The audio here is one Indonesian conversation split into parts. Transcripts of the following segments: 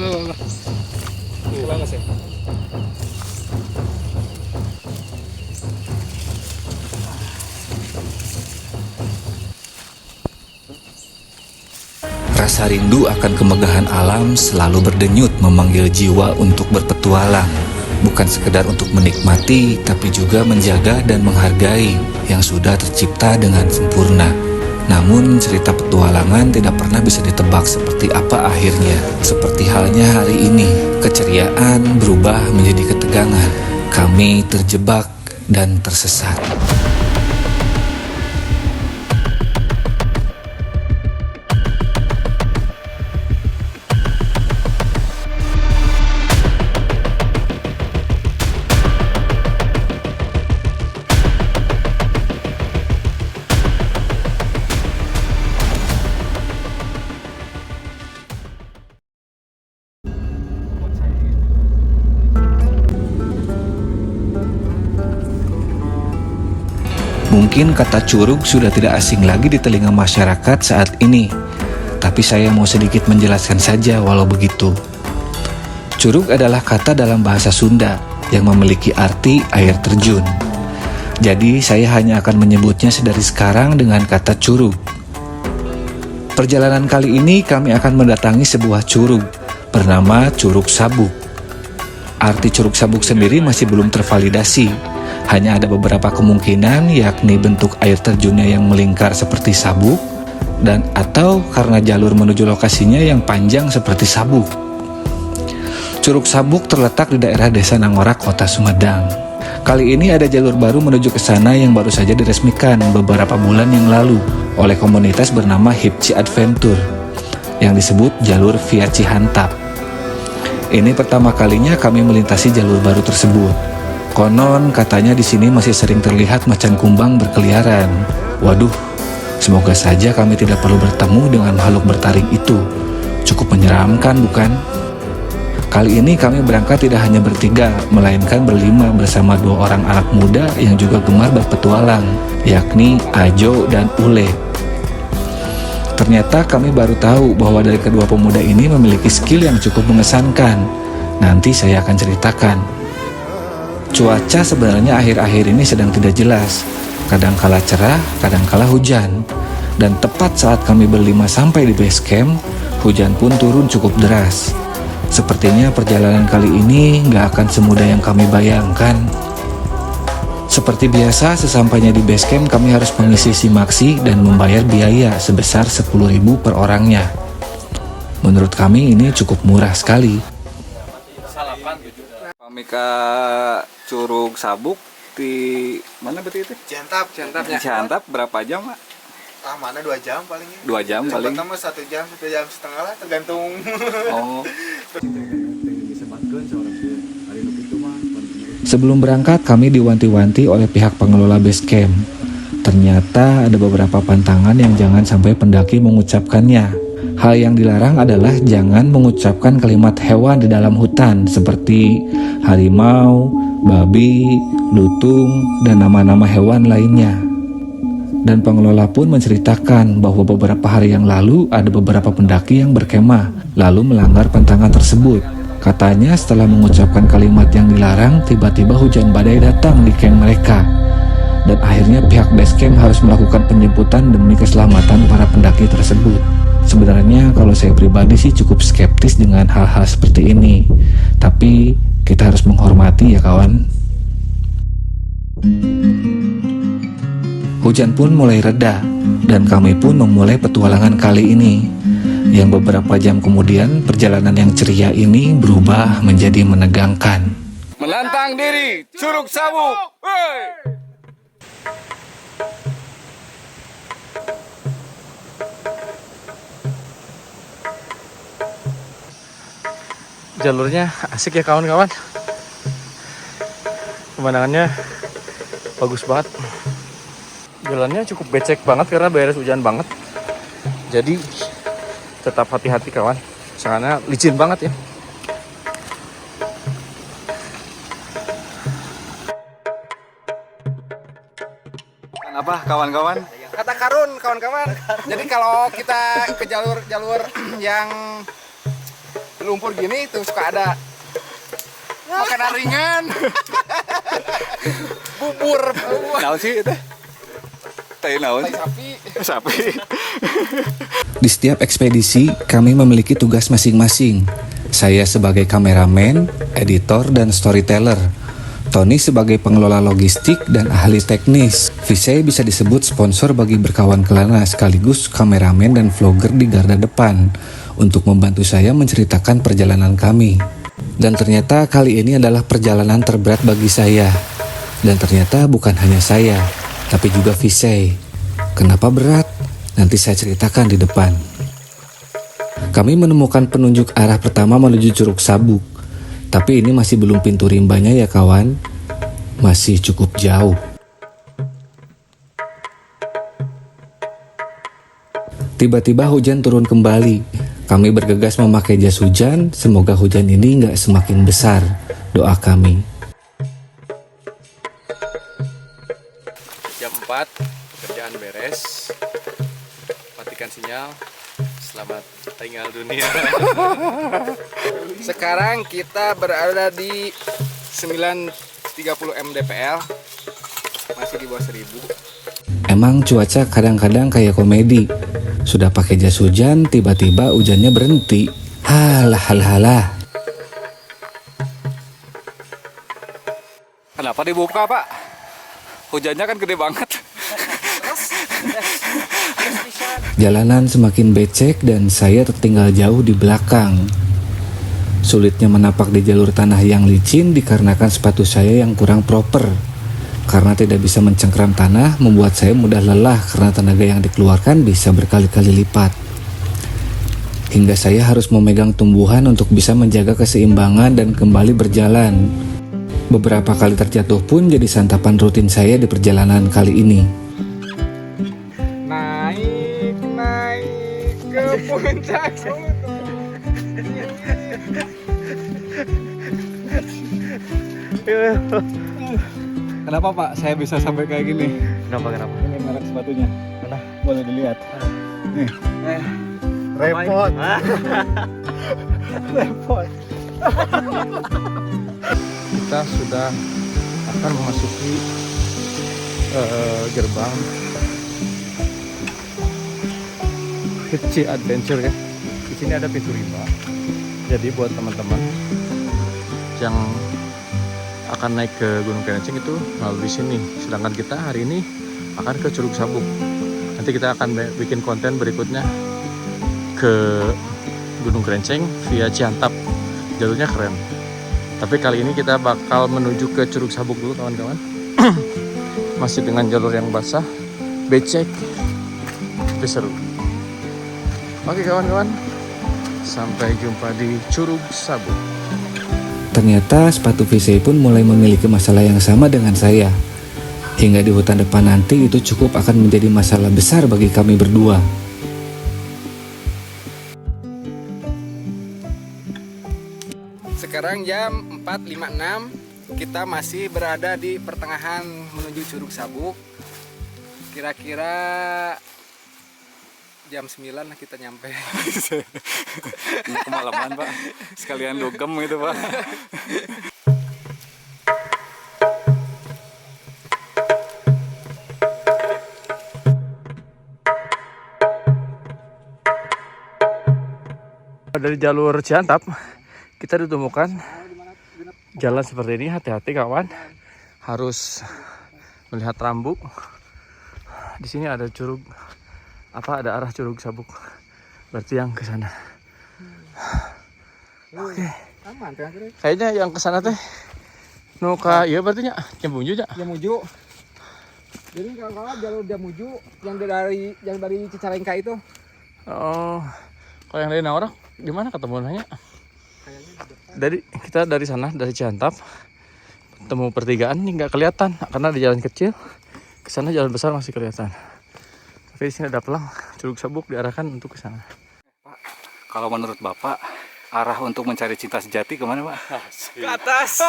boleh. Bagus ya. Rasa rindu akan kemegahan alam selalu berdenyut memanggil jiwa untuk berpetualang. Bukan sekedar untuk menikmati, tapi juga menjaga dan menghargai yang sudah tercipta dengan sempurna. Namun cerita petualangan tidak pernah bisa ditebak seperti apa akhirnya. Seperti halnya hari ini, keceriaan berubah menjadi ketegangan. Kami terjebak dan tersesat. Mungkin kata curug sudah tidak asing lagi di telinga masyarakat saat ini, tapi saya mau sedikit menjelaskan saja walau begitu. Curug adalah kata dalam bahasa Sunda yang memiliki arti air terjun. Jadi saya hanya akan menyebutnya sedari sekarang dengan kata curug. Perjalanan kali ini kami akan mendatangi sebuah curug bernama Curug Sabuk. Arti Curug Sabuk sendiri masih belum tervalidasi. Hanya ada beberapa kemungkinan, yakni bentuk air terjunnya yang melingkar seperti sabuk, dan atau karena jalur menuju lokasinya yang panjang seperti sabuk. Curug Sabuk terletak di daerah Desa Nangora, Kota Sumedang. Kali ini ada jalur baru menuju ke sana yang baru saja diresmikan beberapa bulan yang lalu oleh komunitas bernama Hipci Adventure, yang disebut jalur via Cihantap. Ini pertama kalinya kami melintasi jalur baru tersebut. Konon katanya di sini masih sering terlihat macan kumbang berkeliaran. Waduh, semoga saja kami tidak perlu bertemu dengan makhluk bertaring itu. Cukup menyeramkan, bukan? Kali ini kami berangkat tidak hanya bertiga, melainkan berlima bersama 2 orang anak muda yang juga gemar berpetualang, yakni Ajo dan Ule. Ternyata kami baru tahu bahwa dari kedua pemuda ini memiliki skill yang cukup mengesankan. Nanti saya akan ceritakan. Cuaca sebenarnya akhir-akhir ini sedang tidak jelas, kadang kala cerah, kadang kala hujan. Dan tepat saat kami berlima sampai di base camp, hujan pun turun cukup deras. Sepertinya perjalanan kali ini nggak akan semudah yang kami bayangkan. Seperti biasa, sesampainya di base camp kami harus mengisi simaksi dan membayar biaya sebesar 10.000 per orangnya. Menurut kami ini cukup murah sekali. Kami ke Curug Sabuk di mana berarti itu? Cihantap berapa jam, Pak? Mana 2 jam palingnya. 2 jam paling. Pertama 1 jam, 1 jam setengah lah tergantung. Oh. Sebelum berangkat kami diwanti-wanti oleh pihak pengelola base camp. Ternyata ada beberapa pantangan yang jangan sampai pendaki mengucapkannya. Hal yang dilarang adalah jangan mengucapkan kalimat hewan di dalam hutan seperti harimau, babi, lutung, dan nama-nama hewan lainnya. Dan pengelola pun menceritakan bahwa beberapa hari yang lalu ada beberapa pendaki yang berkemah lalu melanggar pantangan tersebut. Katanya setelah mengucapkan kalimat yang dilarang, tiba-tiba hujan badai datang di camp mereka. Dan akhirnya pihak base camp harus melakukan penjemputan demi keselamatan para pendaki tersebut. Sebenarnya kalau saya pribadi sih cukup skeptis dengan hal-hal seperti ini. Tapi kita harus menghormati ya kawan. Hujan pun mulai reda dan kami pun memulai petualangan kali ini. Yang beberapa jam kemudian perjalanan yang ceria ini berubah menjadi menegangkan. Menantang diri, Curug Sabuk. Wey! Jalurnya asik ya kawan-kawan. Pemandangannya bagus banget. Jalannya cukup becek banget karena beres hujan banget. Jadi tetap hati-hati kawan. Soalnya licin banget ya. Apa kawan-kawan? Kata karun kawan-kawan. Jadi kalau kita ke jalur yang lumpur gini tuh suka ada makanan ringan. Bubur. Naon sih itu? Tai naon? Tai sapi. Sapi. Di setiap ekspedisi, kami memiliki tugas masing-masing. Saya sebagai kameramen, editor, dan storyteller. Tony sebagai pengelola logistik dan ahli teknis. Visay bisa disebut sponsor bagi berkawan kelana sekaligus kameramen dan vlogger di garda depan untuk membantu saya menceritakan perjalanan kami. Dan ternyata kali ini adalah perjalanan terberat bagi saya. Dan ternyata bukan hanya saya, tapi juga Visay. Kenapa berat? Nanti saya ceritakan di depan. Kami menemukan penunjuk arah pertama menuju Curug Sabuk. Tapi ini masih belum pintu rimbanya ya kawan. Masih cukup jauh. Tiba-tiba hujan turun kembali. Kami bergegas memakai jas hujan. Semoga hujan ini nggak semakin besar. Doa kami. Jam 4, pekerjaan beres. Matikan sinyal. Selamat tinggal dunia. Sekarang kita berada di 930 mdpl. Masih di bawah 1000. Emang cuaca kadang-kadang kayak komedi. Sudah pakai jas hujan, tiba-tiba hujannya berhenti. Halah, halah, halah. Kenapa dibuka, Pak? Hujannya kan gede banget. Jalanan semakin becek dan saya tertinggal jauh di belakang. Sulitnya menapak di jalur tanah yang licin dikarenakan sepatu saya yang kurang proper. Karena tidak bisa mencengkram tanah, membuat saya mudah lelah karena tenaga yang dikeluarkan bisa berkali-kali lipat. Hingga saya harus memegang tumbuhan untuk bisa menjaga keseimbangan dan kembali berjalan. Beberapa kali terjatuh pun jadi santapan rutin saya di perjalanan kali ini. Naik ke puncak gunung. Kenapa, Pak? Saya bisa sampai kayak gini. Kenapa? Ini merek sepatunya. Mana? Boleh dilihat. Nih. Repot. Repot. Kita sudah akan memasuki gerbang Kecil Adventure ya. Di sini ada pintu rimba. Jadi buat teman-teman yang akan naik ke Gunung Kerencing itu melalui sini. Sedangkan kita hari ini akan ke Curug Sabuk. Nanti kita akan bikin konten berikutnya ke Gunung Kerencing via Ciantap. Jalurnya keren. Tapi kali ini kita bakal menuju ke Curug Sabuk dulu kawan-kawan. Masih dengan jalur yang basah, becek, tapi seru. Oke kawan-kawan, sampai jumpa di Curug Sabuk. Ternyata sepatu Visay pun mulai memiliki masalah yang sama dengan saya. Hingga di hutan depan nanti itu cukup akan menjadi masalah besar bagi kami berdua. Sekarang jam 4.56. Kita masih berada di pertengahan menuju Curug Sabuk. Kira-kira jam 9 lah kita nyampe. Kemalaman, Pak. Sekalian dogem gitu, Pak. Dari jalur Ciantap kita ditemukan jalan seperti ini. Hati-hati kawan, harus melihat rambu. Di sini ada curug, ada arah Curug Sabuk, berarti yang ke sana. Oke. Aman kan? Kayaknya yang ke sana teh nuka iya berarti nya Jamuju nya. Jamuju. Jadi kalau jalur Jamuju yang dari Cicalengka itu. Oh, kalau yang dari Naorok di mana ketemu nanya? Kita dari sana, dari Ciantap ketemu pertigaan ini nggak kelihatan karena di jalan kecil. Ke sana jalan besar masih kelihatan. Tapi di sini ada pelang Curug Sabuk diarahkan untuk ke sana. Pak, kalau menurut Bapak, arah untuk mencari cinta sejati kemana, Pak? Ke atas.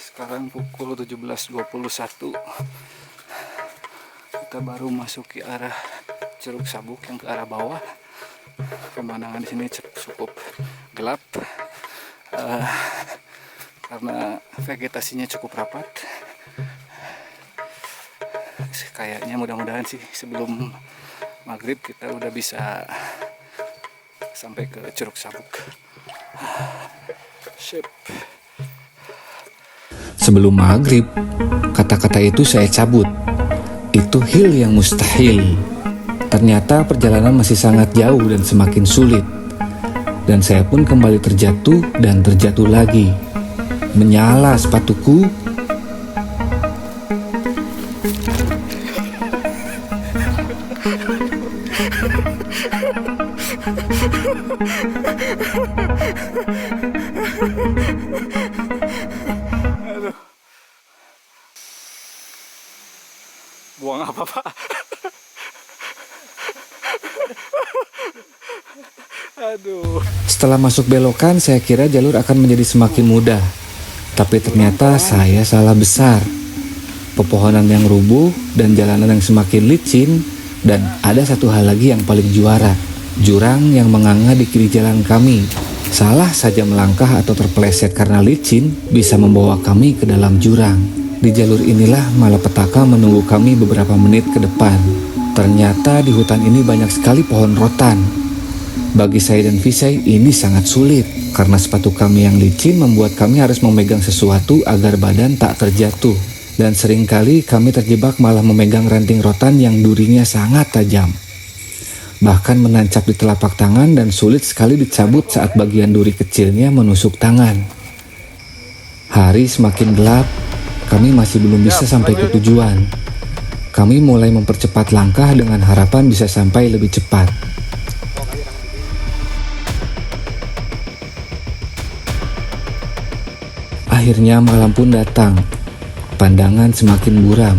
Sekarang pukul 17.21. Kita baru masuki arah Curug Sabuk yang ke arah bawah. Pemandangan di sini cukup gelap karena vegetasinya cukup rapat. Kayaknya mudah-mudahan sih sebelum maghrib kita udah bisa sampai ke Curug Sabuk. Sip. Sebelum maghrib, kata-kata itu saya cabut. Itu hil yang mustahil. Ternyata perjalanan masih sangat jauh dan semakin sulit. Dan saya pun kembali terjatuh dan terjatuh lagi. Menyala sepatuku. Buang apa, Pak? Aduh. Setelah masuk belokan, saya kira jalur akan menjadi semakin mudah. Tapi ternyata saya salah besar. Pepohonan yang rubuh dan jalanan yang semakin licin. Dan ada satu hal lagi yang paling juara. Jurang yang menganga di kiri jalan kami. Salah saja melangkah atau terpeleset karena licin bisa membawa kami ke dalam jurang. Di jalur inilah malapetaka menunggu kami beberapa menit ke depan. Ternyata di hutan ini banyak sekali pohon rotan. Bagi saya dan Visay ini sangat sulit karena sepatu kami yang licin membuat kami harus memegang sesuatu agar badan tak terjatuh. Dan seringkali kami terjebak malah memegang ranting rotan yang durinya sangat tajam. Bahkan menancap di telapak tangan dan sulit sekali dicabut saat bagian duri kecilnya menusuk tangan. Hari semakin gelap, kami masih belum bisa sampai ke tujuan. Kami mulai mempercepat langkah dengan harapan bisa sampai lebih cepat. Akhirnya malam pun datang. Pandangan semakin buram.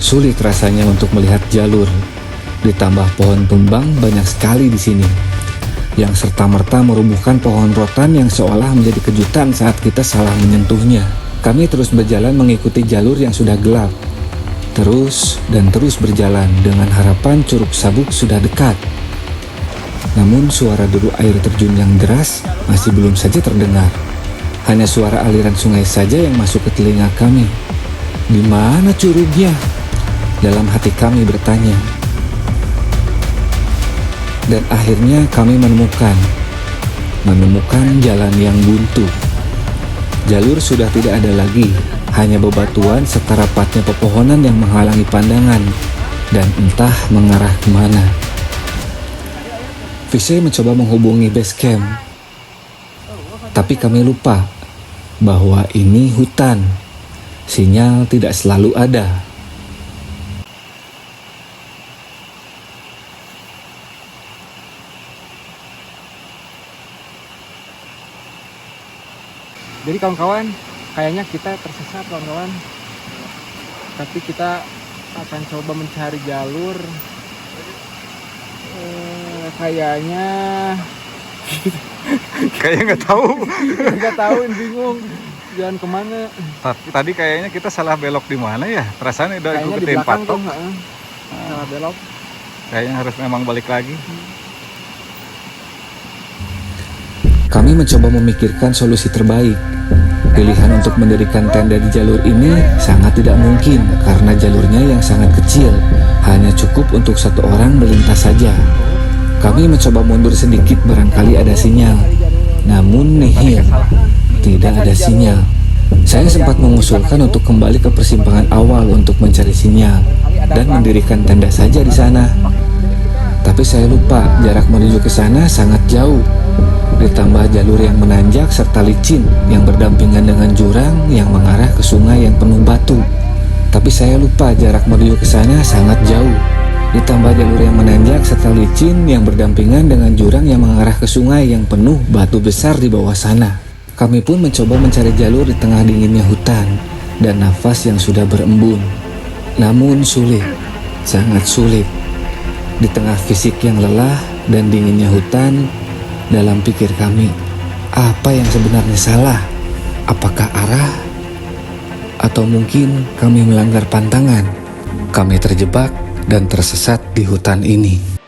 Sulit rasanya untuk melihat jalur. Ditambah pohon tumbang banyak sekali di sini, yang serta-merta merubuhkan pohon rotan yang seolah menjadi kejutan saat kita salah menyentuhnya. Kami terus berjalan mengikuti jalur yang sudah gelap. Terus dan terus berjalan dengan harapan Curug Sabuk sudah dekat. Namun suara deru air terjun yang deras masih belum saja terdengar. Hanya suara aliran sungai saja yang masuk ke telinga kami. Di mana curugnya? Dalam hati kami bertanya. Dan akhirnya kami menemukan jalan yang buntu. Jalur sudah tidak ada lagi, hanya bebatuan serta rapatnya pepohonan yang menghalangi pandangan dan entah mengarah kemana. Visay mencoba menghubungi base camp, tapi kami lupa bahwa ini hutan. Sinyal tidak selalu ada. Jadi kawan-kawan, kayaknya kita tersesat kawan-kawan. Tapi kita akan coba mencari jalur. Kayaknya Nggak tahu. nggak tahu, bingung jalan kemana. Tadi kayaknya kita salah belok di mana ya? Perasaan udah Kayaknya di ikutin belakang patok. tuh, salah belok. Kayaknya harus memang balik lagi. Kami mencoba memikirkan solusi terbaik. Pilihan untuk mendirikan tenda di jalur ini sangat tidak mungkin karena jalurnya yang sangat kecil, hanya cukup untuk satu orang melintas saja. Kami mencoba mundur sedikit barangkali ada sinyal, namun nihil, tidak ada sinyal. Saya sempat mengusulkan untuk kembali ke persimpangan awal untuk mencari sinyal dan mendirikan tenda saja di sana. Tapi saya lupa jarak menuju ke sana sangat jauh. Ditambah jalur yang menanjak serta licin yang berdampingan dengan jurang yang mengarah ke sungai yang penuh batu. Tapi saya lupa jarak menuju ke sana sangat jauh. Ditambah jalur yang menanjak serta licin yang berdampingan dengan jurang yang mengarah ke sungai yang penuh batu besar di bawah sana. Kami pun mencoba mencari jalur di tengah dinginnya hutan dan nafas yang sudah berembun. Namun sulit, sangat sulit. Di tengah fisik yang lelah dan dinginnya hutan, dalam pikir kami, apa yang sebenarnya salah? Apakah arah? Atau mungkin kami melanggar pantangan. Kami terjebak dan tersesat di hutan ini.